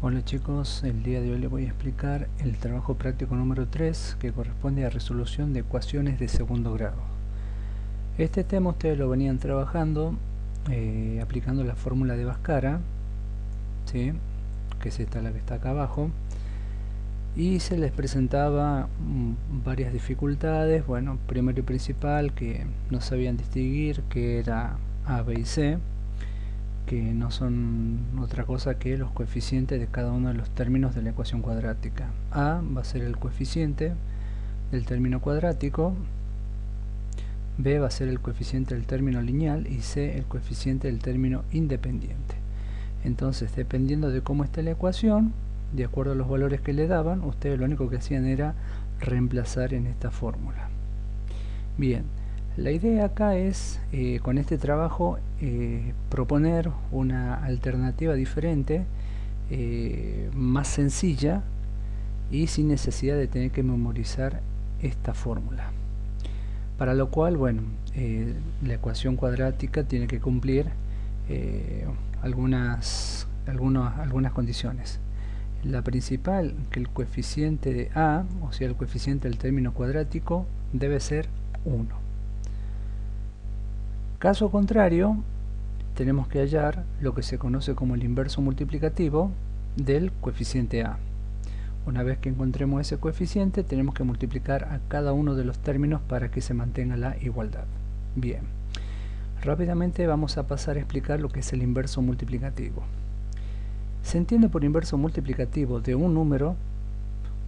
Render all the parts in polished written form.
Hola chicos, el día de hoy les voy a explicar el trabajo práctico número 3 que corresponde a resolución de ecuaciones de segundo grado. Este tema ustedes lo venían trabajando aplicando la fórmula de Bhaskara, ¿sí? Que es esta la que está acá abajo, y se les presentaba varias dificultades. Bueno, primero y principal, que no sabían distinguir que era A, B y C, que no son otra cosa que los coeficientes de cada uno de los términos de la ecuación cuadrática. A va a ser el coeficiente del término cuadrático, B va a ser el coeficiente del término lineal y C el coeficiente del término independiente. Entonces, dependiendo de cómo esté la ecuación, de acuerdo a los valores que le daban, ustedes lo único que hacían era reemplazar en esta fórmula. Bien, la idea acá es, con este trabajo, proponer una alternativa diferente, más sencilla y sin necesidad de tener que memorizar esta fórmula. Para lo cual, bueno, la ecuación cuadrática tiene que cumplir algunas condiciones. La principal, que el coeficiente de A, o sea el coeficiente del término cuadrático, debe ser 1. Caso contrario, tenemos que hallar lo que se conoce como el inverso multiplicativo del coeficiente A. Una vez que encontremos ese coeficiente, tenemos que multiplicar a cada uno de los términos para que se mantenga la igualdad. Bien, rápidamente vamos a pasar a explicar lo que es el inverso multiplicativo. Se entiende por inverso multiplicativo de un número,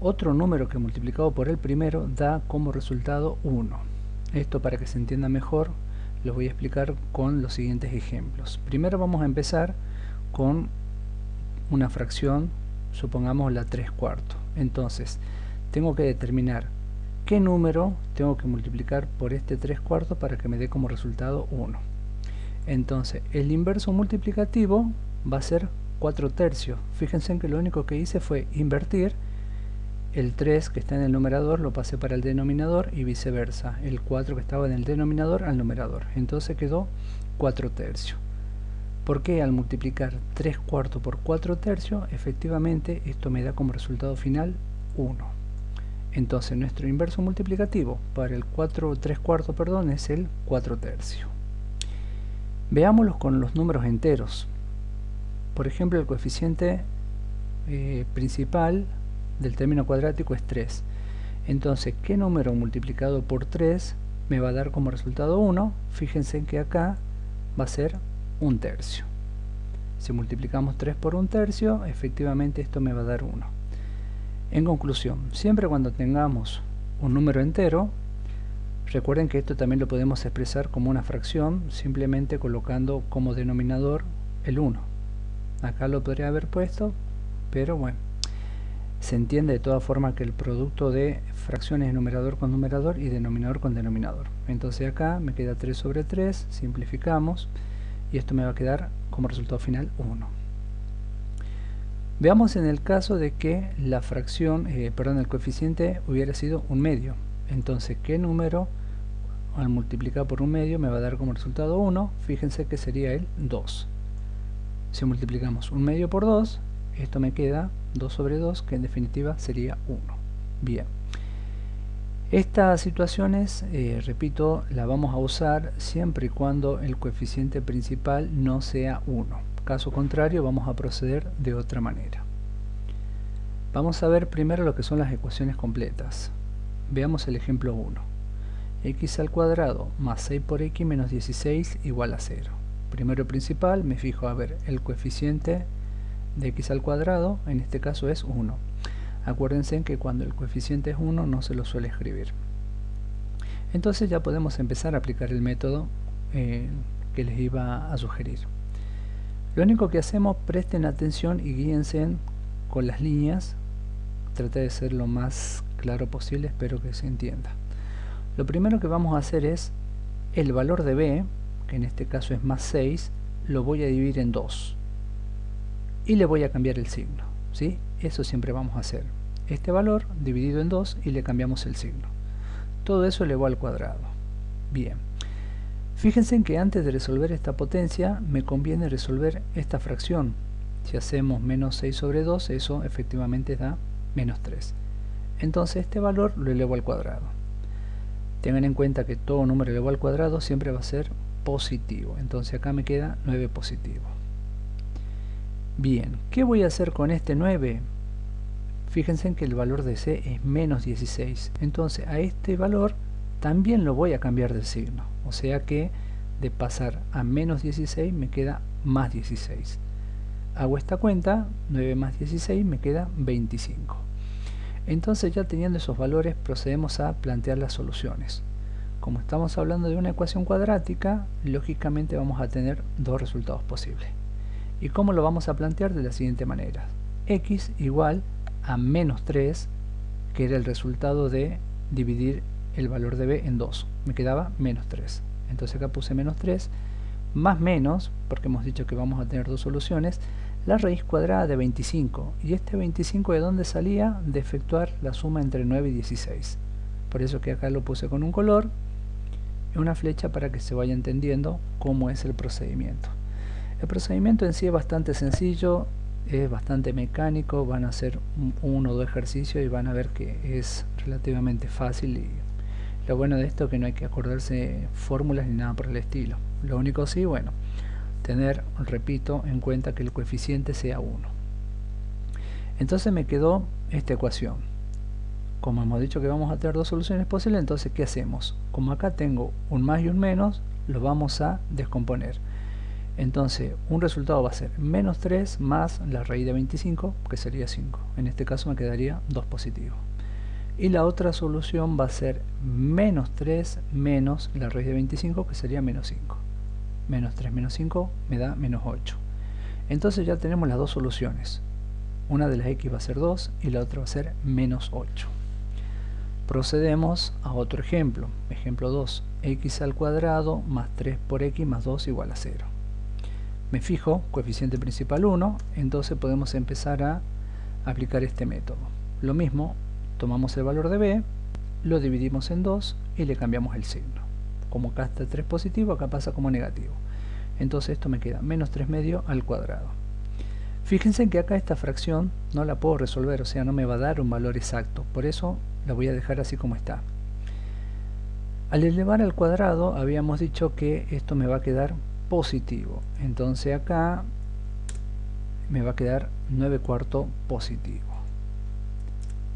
otro número que multiplicado por el primero da como resultado 1. Esto, para que se entienda mejor, lo voy a explicar con los siguientes ejemplos. Primero vamos a empezar con una fracción, supongamos la 3/4. Entonces, tengo que determinar qué número tengo que multiplicar por este 3/4 para que me dé como resultado 1. Entonces, el inverso multiplicativo va a ser 4/3. Fíjense en que lo único que hice fue invertir. El 3 que está en el numerador lo pasé para el denominador y viceversa. El 4 que estaba en el denominador al numerador. Entonces quedó 4/3. ¿Por qué? Al multiplicar 3/4 por 4/3, efectivamente esto me da como resultado final 1. Entonces nuestro inverso multiplicativo para el 3/4, perdón, es el 4/3. Veámoslos con los números enteros. Por ejemplo, el coeficiente principal del término cuadrático es 3. Entonces, ¿qué número multiplicado por 3 me va a dar como resultado 1? Fíjense que acá va a ser 1/3. Si multiplicamos 3 por 1/3, efectivamente esto me va a dar 1. En conclusión, siempre cuando tengamos un número entero, recuerden que esto también lo podemos expresar como una fracción, simplemente colocando como denominador el 1. Acá lo podría haber puesto, pero bueno, se entiende de todas formas que el producto de fracciones es numerador con numerador y denominador con denominador. Entonces acá me queda 3/3, simplificamos, y esto me va a quedar como resultado final 1. Veamos en el caso de que la fracción, el coeficiente hubiera sido 1/2. Entonces, ¿qué número al multiplicar por 1/2 me va a dar como resultado 1? Fíjense que sería el 2. Si multiplicamos 1/2 por 2, esto me queda 2/2, que en definitiva sería 1. Bien. Estas situaciones, repito, las vamos a usar siempre y cuando el coeficiente principal no sea 1. Caso contrario, vamos a proceder de otra manera. Vamos a ver primero lo que son las ecuaciones completas. Veamos el ejemplo 1. X al cuadrado más 6 por x menos 16 igual a 0. Primero principal, me fijo a ver el coeficiente de x al cuadrado, en este caso es 1. Acuérdense que cuando el coeficiente es 1 no se lo suele escribir. Entonces ya podemos empezar a aplicar el método que les iba a sugerir. Lo único que hacemos, presten atención y guíense con las líneas. Traté de ser lo más claro posible, espero que se entienda. Lo primero que vamos a hacer es el valor de b, que en este caso es más 6, lo voy a dividir en 2 y le voy a cambiar el signo, ¿sí? Eso siempre vamos a hacer. Este valor dividido en 2 y le cambiamos el signo. Todo eso elevado al cuadrado. Bien. Fíjense en que antes de resolver esta potencia me conviene resolver esta fracción. Si hacemos menos 6 sobre 2, eso efectivamente da menos 3. Entonces este valor lo elevo al cuadrado. Tengan en cuenta que todo número elevado al cuadrado siempre va a ser positivo. Entonces acá me queda 9 positivo. Bien, ¿qué voy a hacer con este 9? Fíjense en que el valor de C es menos 16. Entonces a este valor también lo voy a cambiar de signo. O sea que de pasar a menos 16 me queda más 16. Hago esta cuenta, 9 más 16 me queda 25. Entonces ya teniendo esos valores procedemos a plantear las soluciones. Como estamos hablando de una ecuación cuadrática, lógicamente vamos a tener dos resultados posibles. ¿Y cómo lo vamos a plantear? De la siguiente manera. X igual a menos 3, que era el resultado de dividir el valor de b en 2. Me quedaba menos 3. Entonces acá puse menos 3, más menos, porque hemos dicho que vamos a tener dos soluciones, la raíz cuadrada de 25. ¿Y este 25 de dónde salía? De efectuar la suma entre 9 y 16. Por eso que acá lo puse con un color y una flecha para que se vaya entendiendo cómo es el procedimiento. El procedimiento en sí es bastante sencillo, es bastante mecánico, van a hacer uno o dos ejercicios y van a ver que es relativamente fácil. Y lo bueno de esto es que no hay que acordarse fórmulas ni nada por el estilo. Lo único sí, bueno, tener, repito, en cuenta que el coeficiente sea 1. Entonces me quedó esta ecuación. Como hemos dicho que vamos a tener dos soluciones posibles, entonces ¿qué hacemos? Como acá tengo un más y un menos, lo vamos a descomponer. Entonces un resultado va a ser menos 3 más la raíz de 25, que sería 5. En este caso me quedaría 2 positivo. Y la otra solución va a ser menos 3 menos la raíz de 25, que sería menos 5. Menos 3 menos 5 me da menos 8. Entonces ya tenemos las dos soluciones. Una de las x va a ser 2 y la otra va a ser menos 8. Procedemos a otro ejemplo. Ejemplo 2. X al cuadrado más 3 por x más 2 igual a 0. Me fijo, coeficiente principal 1, entonces podemos empezar a aplicar este método. Lo mismo, tomamos el valor de b, lo dividimos en 2 y le cambiamos el signo. Como acá está 3 positivo, acá pasa como negativo. Entonces esto me queda menos 3 medio al cuadrado. Fíjense que acá esta fracción no la puedo resolver, o sea, no me va a dar un valor exacto. Por eso la voy a dejar así como está. Al elevar al cuadrado habíamos dicho que esto me va a quedar positivo. Entonces acá me va a quedar 9 cuartos positivo.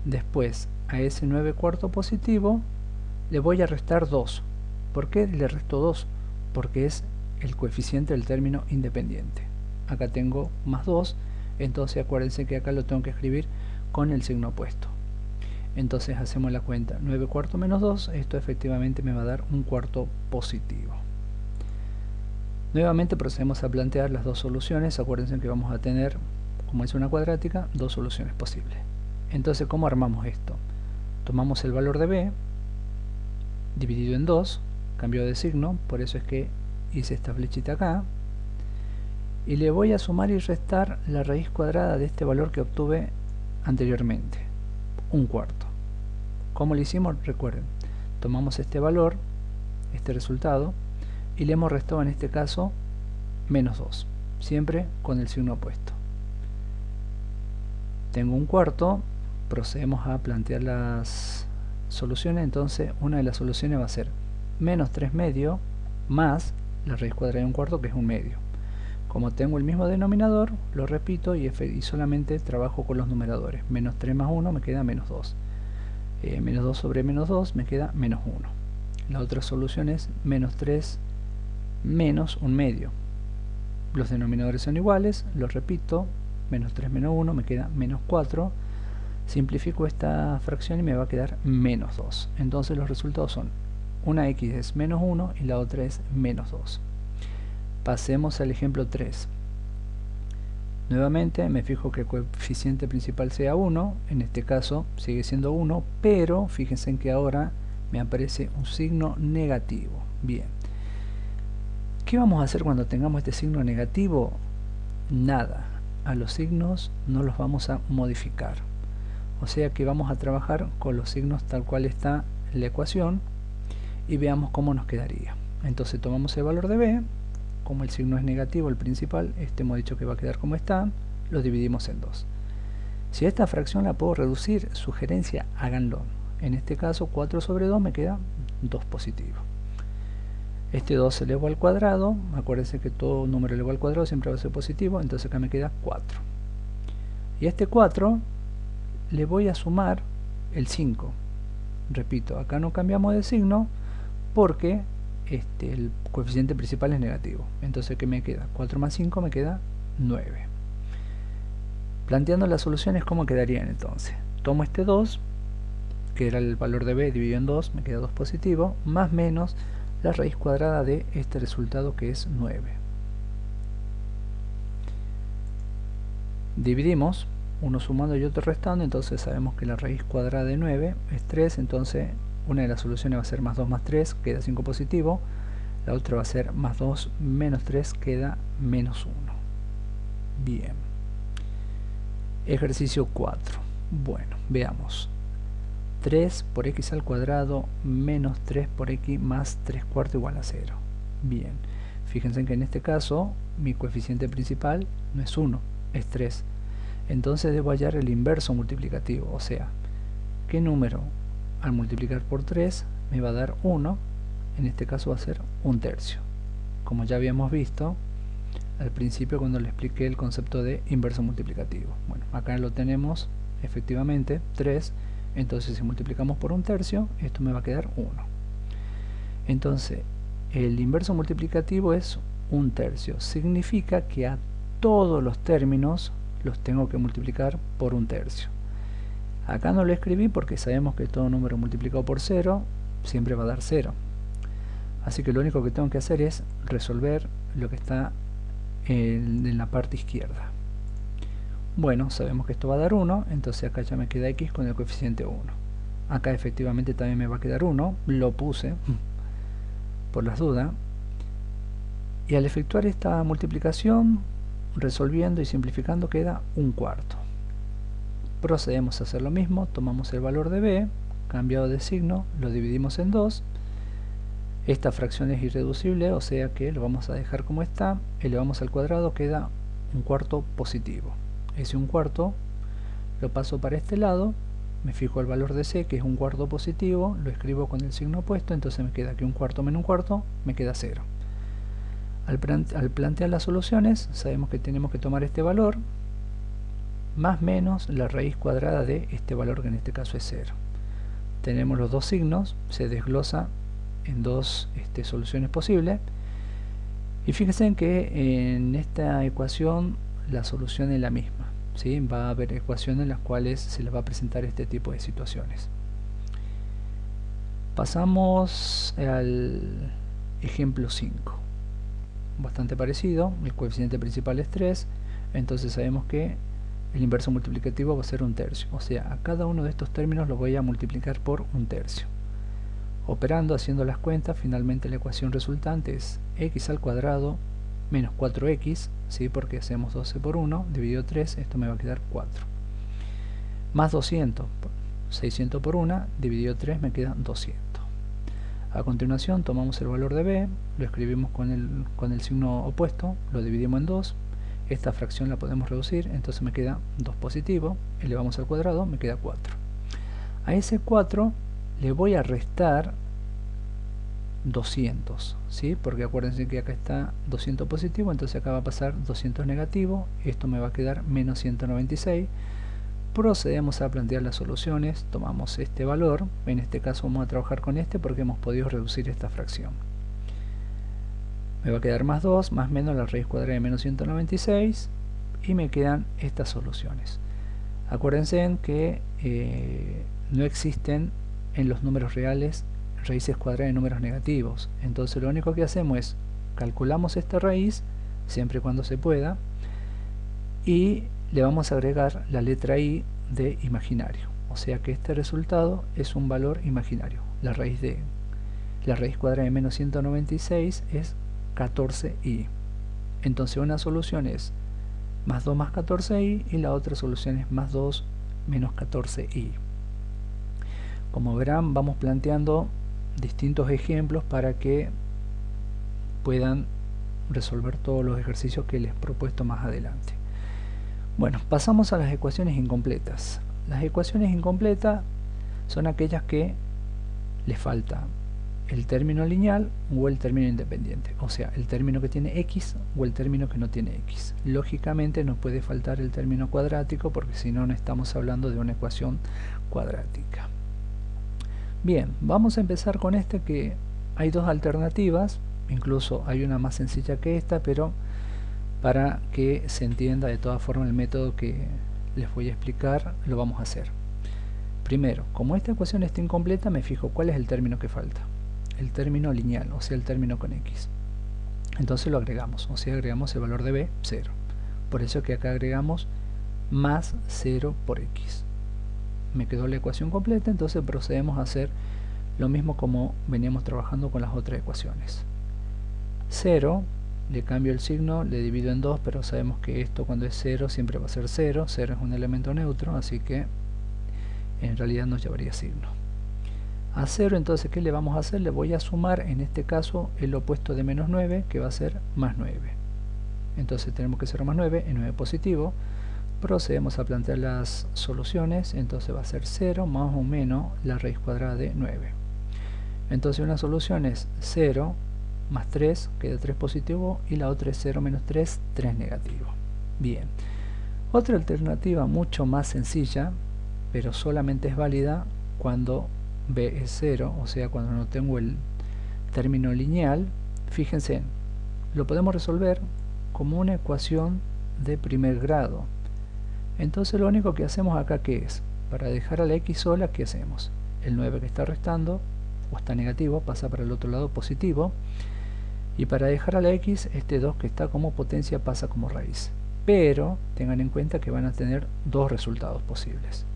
Después a ese 9 cuartos positivo le voy a restar 2. ¿Por qué le resto 2? Porque es el coeficiente del término independiente. Acá tengo más 2, entonces acuérdense que acá lo tengo que escribir con el signo opuesto. Entonces hacemos la cuenta, 9 cuartos menos 2, esto efectivamente me va a dar un cuarto positivo. Nuevamente procedemos a plantear las dos soluciones. Acuérdense que vamos a tener, como es una cuadrática, dos soluciones posibles. Entonces, ¿cómo armamos esto? Tomamos el valor de b, dividido en 2, cambio de signo, por eso es que hice esta flechita acá, y le voy a sumar y restar la raíz cuadrada de este valor que obtuve anteriormente, un cuarto. ¿Cómo lo hicimos? Recuerden, tomamos este valor, este resultado, y le hemos restado en este caso menos 2, siempre con el signo opuesto. Tengo un cuarto, procedemos a plantear las soluciones. Entonces una de las soluciones va a ser menos 3 medio más la raíz cuadrada de un cuarto, que es un medio. Como tengo el mismo denominador, lo repito y solamente trabajo con los numeradores. Menos 3 más 1 me queda menos 2. Menos 2 sobre menos 2 me queda menos 1. La otra solución es menos 3 menos un medio. Los denominadores son iguales, los repito, menos 3 menos 1 me queda menos 4. Simplifico esta fracción y me va a quedar menos 2. Entonces los resultados son, una x es menos 1 y la otra es menos 2. Pasemos al ejemplo 3. Nuevamente me fijo que el coeficiente principal sea 1, en este caso sigue siendo 1, pero fíjense en que ahora me aparece un signo negativo. Bien. ¿Qué vamos a hacer cuando tengamos este signo negativo? Nada, a los signos no los vamos a modificar. O sea que vamos a trabajar con los signos tal cual está la ecuación y veamos cómo nos quedaría. Entonces tomamos el valor de b, como el signo es negativo, el principal, este hemos dicho que va a quedar como está, lo dividimos en 2. Si esta fracción la puedo reducir, sugerencia, háganlo. En este caso 4 sobre 2 me queda 2 positivo. Este 2 elevado al cuadrado, acuérdense que todo número elevado al cuadrado siempre va a ser positivo, entonces acá me queda 4. Y a este 4 le voy a sumar el 5. Repito, acá no cambiamos de signo porque el coeficiente principal es negativo. Entonces, ¿qué me queda? 4 más 5 me queda 9. Planteando las soluciones, ¿cómo quedarían entonces? Tomo este 2, que era el valor de b dividido en 2, me queda 2 positivo, más menos la raíz cuadrada de este resultado que es 9. Dividimos, uno sumando y otro restando, entonces sabemos que la raíz cuadrada de 9 es 3, entonces una de las soluciones va a ser más 2 más 3, queda 5 positivo, la otra va a ser más 2 menos 3, queda menos 1. Bien. Ejercicio 4. Bueno, veamos. 3 por x al cuadrado menos 3 por x más 3 cuartos igual a 0. Bien, fíjense que en este caso mi coeficiente principal no es 1, es 3. Entonces debo hallar el inverso multiplicativo, o sea, ¿qué número al multiplicar por 3 me va a dar 1? En este caso va a ser 1/3. Como ya habíamos visto al principio cuando le expliqué el concepto de inverso multiplicativo. Bueno, acá lo tenemos efectivamente 3. Entonces si multiplicamos por 1/3, esto me va a quedar 1. Entonces el inverso multiplicativo es 1/3. Significa que a todos los términos los tengo que multiplicar por 1/3. Acá no lo escribí porque sabemos que todo número multiplicado por 0 siempre va a dar 0. Así que lo único que tengo que hacer es resolver lo que está en la parte izquierda. Bueno, sabemos que esto va a dar 1, entonces acá ya me queda x con el coeficiente 1. Acá efectivamente también me va a quedar 1, lo puse por las dudas. Y al efectuar esta multiplicación, resolviendo y simplificando, queda 1/4. Procedemos a hacer lo mismo, tomamos el valor de b, cambiado de signo, lo dividimos en 2. Esta fracción es irreducible, o sea que lo vamos a dejar como está, elevamos al cuadrado, queda 1/4 positivo. Ese 1/4 lo paso para este lado, me fijo el valor de c, que es 1/4 positivo, lo escribo con el signo opuesto, entonces me queda que 1/4 menos 1/4 me queda 0. Al plantear las soluciones, sabemos que tenemos que tomar este valor más menos la raíz cuadrada de este valor, que en este caso es 0. Tenemos los dos signos, se desglosa en dos soluciones posibles, y fíjense que en esta ecuación la solución es la misma, ¿sí? Va a haber ecuaciones en las cuales se les va a presentar este tipo de situaciones. Pasamos al ejemplo 5, bastante parecido. El coeficiente principal es 3, entonces sabemos que el inverso multiplicativo va a ser 1/3, o sea, a cada uno de estos términos lo voy a multiplicar por 1/3. Operando, haciendo las cuentas, finalmente la ecuación resultante es x al cuadrado menos 4x, ¿sí? Porque hacemos 12 por 1, dividido 3, esto me va a quedar 4. Más 200, 600 por 1, dividido 3, me queda 200. A continuación tomamos el valor de b, lo escribimos con el signo opuesto, lo dividimos en 2. Esta fracción la podemos reducir, entonces me queda 2 positivo, elevamos al cuadrado, me queda 4. A ese 4 le voy a restar 200, ¿sí? Porque acuérdense que acá está 200 positivo, entonces acá va a pasar 200 negativo, esto me va a quedar menos 196. Procedemos a plantear las soluciones, tomamos este valor, en este caso vamos a trabajar con este porque hemos podido reducir esta fracción. Me va a quedar más 2, más menos la raíz cuadrada de menos 196, y me quedan estas soluciones. Acuérdense que no existen en los números reales raíces cuadradas de números negativos, entonces lo único que hacemos es calculamos esta raíz siempre y cuando se pueda, y le vamos a agregar la letra i de imaginario, o sea que este resultado es un valor imaginario. La raíz cuadrada de menos 196 es 14i. Entonces una solución es más 2 más 14i y la otra solución es más 2 menos 14i. Como verán, vamos planteando distintos ejemplos para que puedan resolver todos los ejercicios que les he propuesto más adelante. Bueno, pasamos a las ecuaciones incompletas. Las ecuaciones incompletas son aquellas que le falta el término lineal o el término independiente, o sea, el término que tiene x o el término que no tiene x. Lógicamente nos puede faltar el término cuadrático porque si no, no estamos hablando de una ecuación cuadrática. Bien, vamos a empezar con esta, que hay dos alternativas, incluso hay una más sencilla que esta, pero para que se entienda de todas formas el método que les voy a explicar, lo vamos a hacer. Primero, como esta ecuación está incompleta, me fijo cuál es el término que falta. El término lineal, o sea, el término con x. Entonces lo agregamos, o sea, agregamos el valor de b, 0. Por eso que acá agregamos más 0 por x. Me quedó la ecuación completa, entonces procedemos a hacer lo mismo como veníamos trabajando con las otras ecuaciones. 0, le cambio el signo, le divido en 2, pero sabemos que esto cuando es 0 siempre va a ser 0. 0 es un elemento neutro, así que en realidad nos llevaría signo. A 0, entonces, ¿qué le vamos a hacer? Le voy a sumar, en este caso, el opuesto de menos 9, que va a ser más 9. Entonces tenemos que 0 más 9 es 9 positivo. Procedemos a plantear las soluciones, entonces va a ser 0 más o menos la raíz cuadrada de 9. Entonces una solución es 0 más 3, queda 3 positivo, y la otra es 0 menos 3, 3 negativo. Bien. Otra alternativa mucho más sencilla, pero solamente es válida cuando b es 0, o sea, cuando no tengo el término lineal. Fíjense, lo podemos resolver como una ecuación de primer grado. Entonces lo único que hacemos acá, ¿qué es? Para dejar a la x sola, ¿qué hacemos? El 9 que está restando, o está negativo, pasa para el otro lado positivo. Y para dejar a la x, este 2 que está como potencia pasa como raíz. Pero tengan en cuenta que van a tener dos resultados posibles.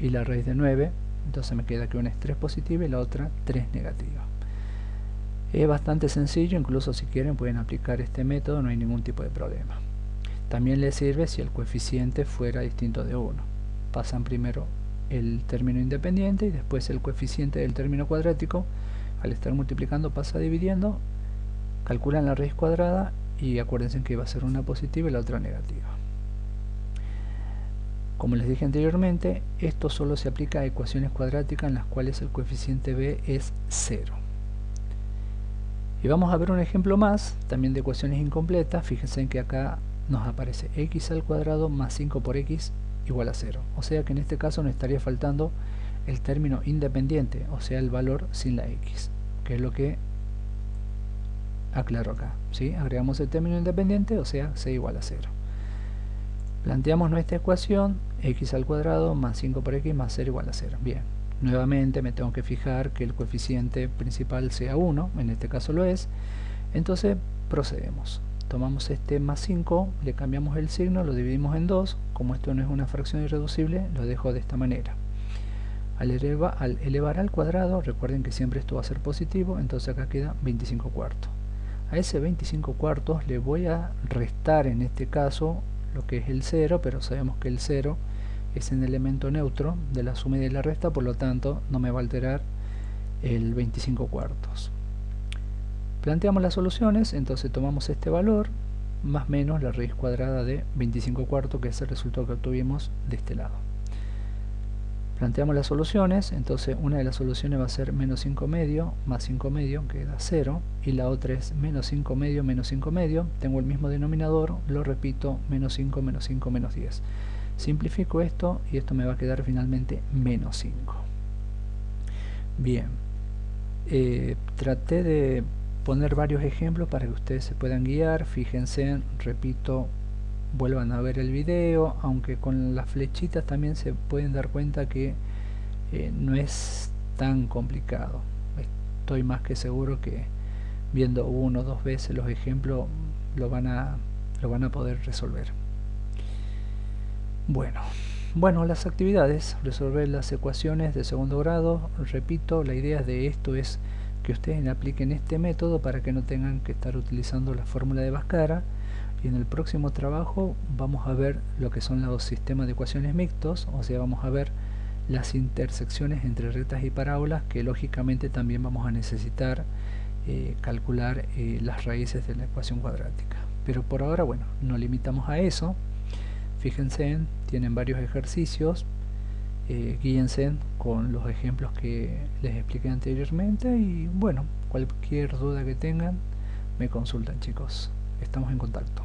Y la raíz de 9, entonces me queda que una es 3 positiva y la otra 3 negativa. Es bastante sencillo, incluso si quieren pueden aplicar este método, no hay ningún tipo de problema. También les sirve si el coeficiente fuera distinto de 1. Pasan primero el término independiente y después el coeficiente del término cuadrático. Al estar multiplicando pasa dividiendo, calculan la raíz cuadrada y acuérdense que va a ser una positiva y la otra negativa. Como les dije anteriormente, esto solo se aplica a ecuaciones cuadráticas en las cuales el coeficiente b es 0. Y vamos a ver un ejemplo más, también de ecuaciones incompletas. Fíjense en que acá nos aparece x al cuadrado más 5 por x igual a 0. O sea que en este caso nos estaría faltando el término independiente, o sea el valor sin la x, que es lo que aclaro acá, ¿sí? Agregamos el término independiente, o sea c igual a 0. Planteamos nuestra ecuación, x al cuadrado más 5 por x más 0 igual a 0. Bien, nuevamente me tengo que fijar que el coeficiente principal sea 1, en este caso lo es. Entonces procedemos. Tomamos este más 5, le cambiamos el signo, lo dividimos en 2. Como esto no es una fracción irreducible, lo dejo de esta manera. Al elevar al cuadrado, recuerden que siempre esto va a ser positivo, entonces acá queda 25 cuartos. A ese 25 cuartos le voy a restar en este caso lo que es el 0, pero sabemos que el 0 es un elemento neutro de la suma y de la resta, por lo tanto no me va a alterar el 25 cuartos. Planteamos las soluciones, entonces tomamos este valor más menos la raíz cuadrada de 25 cuartos, que es el resultado que obtuvimos de este lado. Planteamos las soluciones, entonces una de las soluciones va a ser menos 5 medio más 5 medio, que da 0, y la otra es menos 5 medio menos 5 medio. Tengo el mismo denominador, lo repito, menos 5 menos 5 menos 10. Simplifico esto y esto me va a quedar finalmente menos 5. Bien, traté de poner varios ejemplos para que ustedes se puedan guiar. Fíjense, repito, vuelvan a ver el video, aunque con las flechitas también se pueden dar cuenta que no es tan complicado. Estoy más que seguro que viendo una o dos veces los ejemplos lo van a poder resolver. Bueno, las actividades, resolver las ecuaciones de segundo grado. Repito, la idea de esto es que ustedes apliquen este método para que no tengan que estar utilizando la fórmula de Bhaskara. Y en el próximo trabajo vamos a ver lo que son los sistemas de ecuaciones mixtos, o sea, vamos a ver las intersecciones entre rectas y parábolas, que lógicamente también vamos a necesitar calcular las raíces de la ecuación cuadrática. Pero por ahora, bueno, nos limitamos a eso. Fíjense, tienen varios ejercicios, guíense con los ejemplos que les expliqué anteriormente y bueno, cualquier duda que tengan me consultan, chicos. Estamos en contacto.